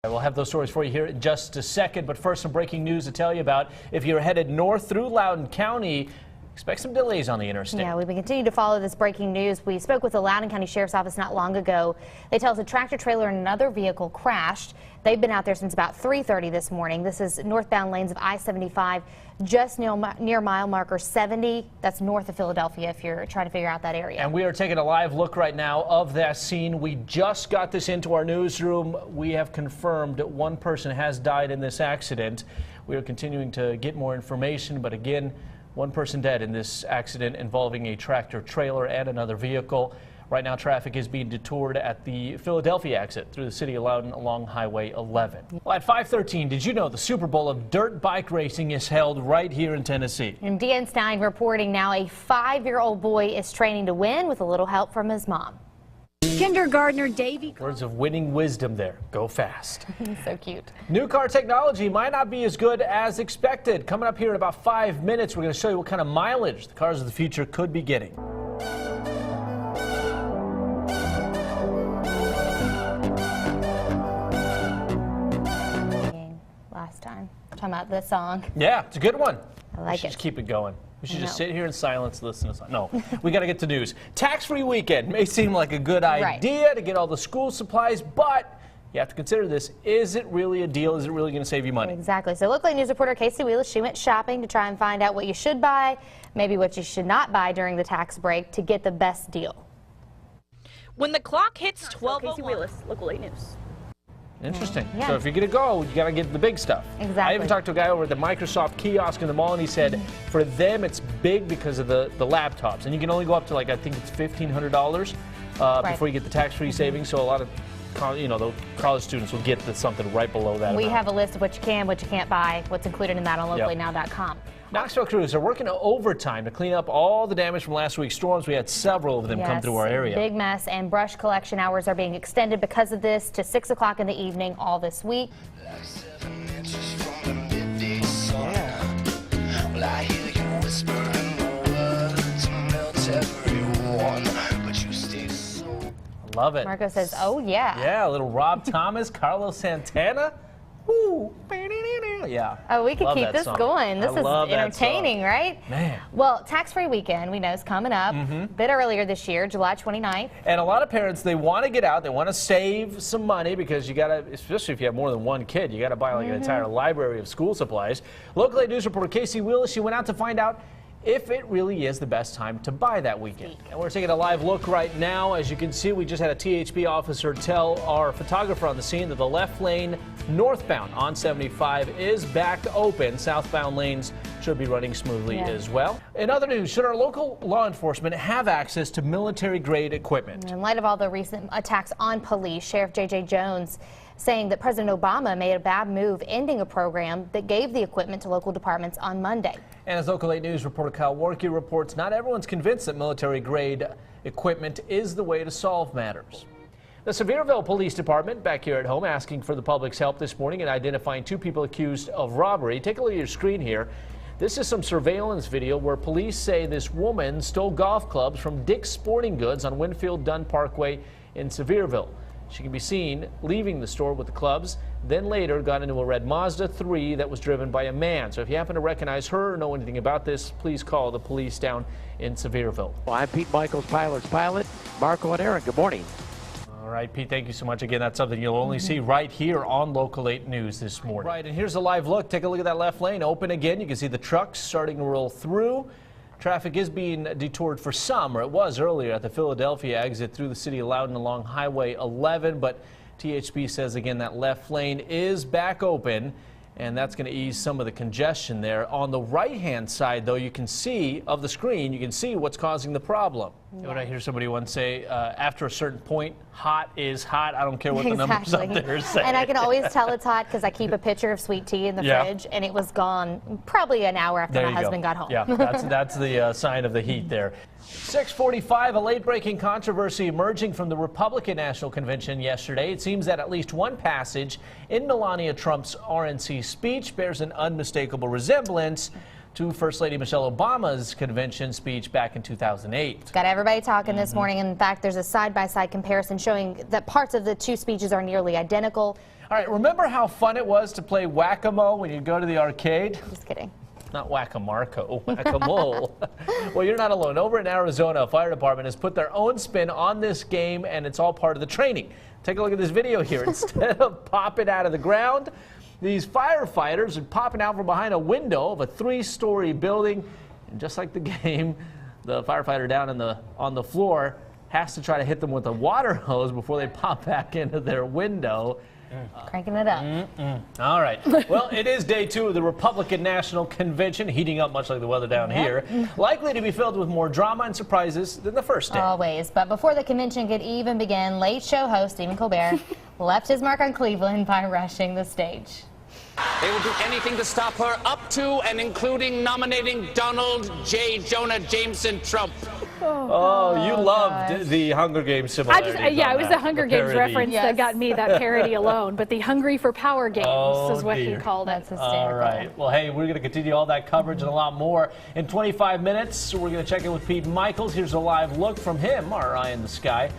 We'll have those stories for you here in just a second, but first some breaking news to tell you about. If you're headed north through Loudoun County, expect some delays on the interstate. Yeah, we've been continuing to follow this breaking news. We spoke with the Loudoun County Sheriff's Office not long ago. They tell us a tractor trailer and another vehicle crashed. They've been out there since about 3:30 this morning. This is northbound lanes of I-75, just near mile marker 70. That's north of Philadelphia if you're trying to figure out that area. And we are taking a live look right now of that scene. We just got this into our newsroom. We have confirmed that one person has died in this accident. We are continuing to get more information, but again, one person dead in this accident involving a tractor trailer and another vehicle. Right now, traffic is being detoured at the Philadelphia exit through the city of Loudoun along Highway 11. Well, at 5:13, did you know the Super Bowl of dirt bike racing is held right here in Tennessee? And DN Stein reporting now a 5-year-old boy is training to win with a little help from his mom. Kindergartner Davy. Words of winning wisdom there. Go fast. So cute. New car technology might not be as good as expected. Coming up here in about 5 minutes, we're going to show you what kind of mileage the cars of the future could be getting. Last time. Talking about this song. Yeah, it's a good one. I like it. Just keep it going. We should just No. sit here in silence, listen to song. No, we got to get to news. Tax-free weekend may seem like a good idea to get all the school supplies, but you have to consider this. Is it really a deal? Is it really going to save you money? Exactly. So local news reporter Casey Wheelis, she went shopping to try and find out what you should buy, maybe what you should not buy during the tax break to get the best deal. When the clock hits 12:01. Casey Wheelis, Local 8 News. Interesting. Yeah. So if you're going to go, you got to get the big stuff. Exactly. I even talked to a guy over at the Microsoft kiosk in the mall, and he said for them it's big because of the laptops, and you can only go up to, like, I think it's $1,500 before you get the tax-free savings. So a lot of the college students will get something right below that We amount. have a list of what you can, what you can't buy, what's included in that on localynow.com. Knoxville crews are working overtime to clean up all the damage from last week's storms. We had several of them come through our area. Big mess, and brush collection hours are being extended because of this to 6 o'clock in the evening all this week. Love it. Marco says, oh yeah. Yeah, a little Rob Thomas, Carlos Santana. Woo. Yeah. Oh, we could keep this going. This is entertaining, right? Man. Well, tax-free weekend, we know, is coming up a bit earlier this year, July 29th. And a lot of parents, they want to get out. They want to save some money because you got to, especially if you have more than one kid, you got to buy like an entire library of school supplies. Local 8 News reporter Casey Wheelis, she went out to find out if it really is the best time to buy that weekend. And we're taking a live look right now. As you can see, we just had a THP officer tell our photographer on the scene that the left lane northbound on 75 is back open. Southbound lanes should be running smoothly as well. In other news, should our local law enforcement have access to military-grade equipment? In light of all the recent attacks on police, Sheriff J.J. Jones saying that President Obama made a bad move ending a program that gave the equipment to local departments on Monday. And as Local 8 News reporter Kyle Warkey reports, not everyone's convinced that military-grade equipment is the way to solve matters. The Sevierville Police Department back here at home asking for the public's help this morning in identifying 2 people accused of robbery. Take a look at your screen here. This is some surveillance video where police say this woman stole golf clubs from Dick's Sporting Goods on Winfield Dunn Parkway in Sevierville. She can be seen leaving the store with the clubs, then later got into a red Mazda 3 that was driven by a man. So if you happen to recognize her or know anything about this, please call the police down in Sevierville. Well, I'm Pete Michaels, Pilot's Pilot, Marco and Aaron. Good morning. All right, Pete, thank you so much. Again, that's something you'll only see right here on Local 8 News this morning. Right, and here's a live look. Take a look at that left lane. Open again. You can see the trucks starting to roll through. Traffic is being detoured for some, or it was earlier at the Philadelphia exit through the city of Loudoun along Highway 11, but THP says again that left lane is back open, and that's going to ease some of the congestion there. On the right-hand side, though, you can see of the screen, you can see what's causing the problem. Yeah. What I hear somebody once say, after a certain point, hot is hot. I don't care what the numbers up there say. And I can always tell it's hot because I keep a pitcher of sweet tea in the fridge, and it was gone probably an hour after my husband got home. Yeah, that's the sign of the heat there. 6:45, a late-breaking controversy emerging from the Republican National Convention yesterday. It seems that at least one passage in Melania Trump's RNC speech bears an unmistakable resemblance to First Lady Michelle Obama's convention speech back in 2008. Got everybody talking this morning. In fact, there's a side-by-side comparison showing that parts of the two speeches are nearly identical. All right, remember how fun it was to play whack-a-mole when you go to the arcade? Just kidding. Not whack-a-Marco, whack-a-mole. Well, you're not alone. Over in Arizona, a fire department has put their own spin on this game, and it's all part of the training. Take a look at this video here. Instead of popping out of the ground, these firefighters are popping out from behind a window of a 3-story building. And just like the game, the firefighter down on the floor has to try to hit them with a water hose before they pop back into their window. Cranking it up. All right. Well, it is day 2 of the Republican National Convention, heating up much like the weather down here. Likely to be filled with more drama and surprises than the first day. Always. But before the convention could even begin, late show host Stephen Colbert left his mark on Cleveland by rushing the stage. They will do anything to stop her, up to and including nominating Donald J. Jonah Jameson Trump. Oh, you loved the Hunger Games similarity. Yeah, it was the Hunger Games reference Yes. that got me that parody alone. But the Hungry for Power Games is what he called it. That's hysterical. All right. Well, hey, we're going to continue all that coverage and a lot more. In 25 minutes, we're going to check in with Pete Michaels. Here's a live look from him, our eye in the sky.